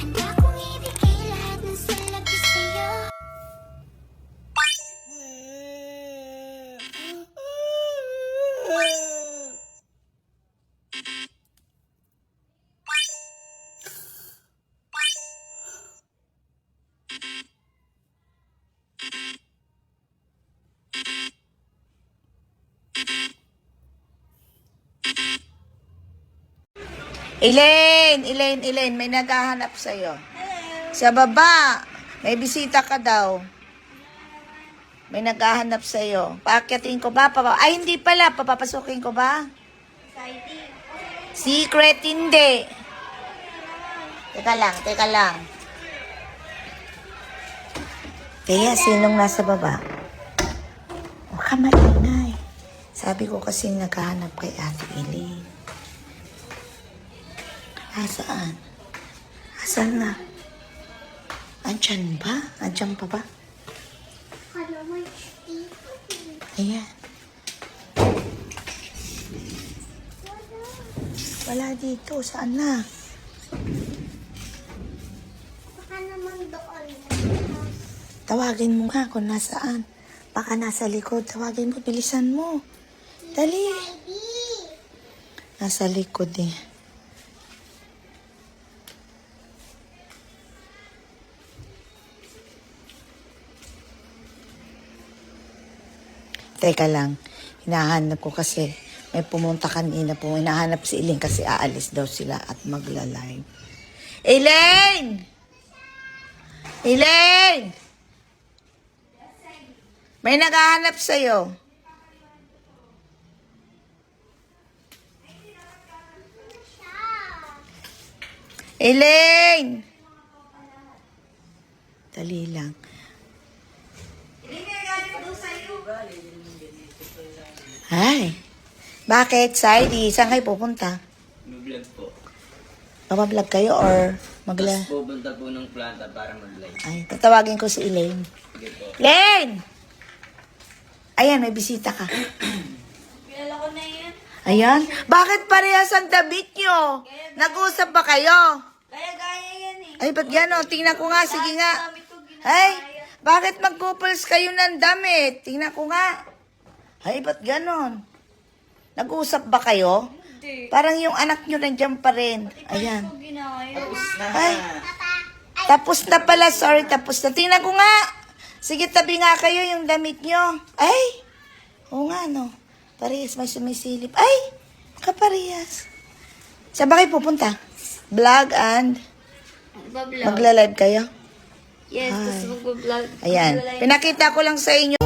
Handa kong ibigay lahat ng salapi sa'yo. Elaine, may naghahanap sa'yo. Sa baba, may bisita ka daw. May naghahanap sa'yo. Paakyatin ko ba? Ay, hindi pala. Papapasukin ko ba? Secret, hindi. Teka lang. Kaya, sinong nasa baba? Huwag ka maingay. Sabi ko kasi naghahanap kay Ate Elaine. Saan? Asan na? Andyan ba? Andyan pa ba? Ayan. Wala dito. Saan na? Baka naman doon. Tawagin mo nga kung nasaan. Baka nasa likod. Tawagin mo. Bilisan mo. Dali. Nasa likod eh. Teka lang, hinahanap ko kasi may pumunta kanina po. Hinahanap si Elaine kasi aalis daw sila at magla-live. Elaine! May naghahanap sa'yo. Elaine! Dali lang. Ay, bakit? Saidi, saan kayo pupunta? Mag-vlog po. Mabablog kayo or Tapos pupunta po ng planta para mag-live. Ay, tatawagin ko si Elaine. Sige po. Elaine! Ayan, may bisita ka. Kilala ko na yan. Ayan, bakit parehas ang damit nyo? Nag-usap ba kayo? Kaya gaya yan eh. Ay, ba't gano'n? Tingnan ko nga, sige nga. Dami ko ginagawa. Ay, bakit mag-couples kayo ng damit? Tingnan ko nga. Ay, ba't gano'n? Nag-usap ba kayo? Hindi. Parang yung anak nyo nandiyan pa rin. Ayan. Ko ginagawa. Ay, tapos na pala. Sorry, tapos na. Tingnan ko nga. Sige, tabi nga kayo yung damit nyo. Ay, oo nga, no. Parehas, may sumisilip. Ay, kaparehas. Saan ba kayo pupunta? Vlog and Bablog. magla-live kayo? Yes, Ay. gusto mag-vlog. Ayan. Pinakita ko lang sa inyo.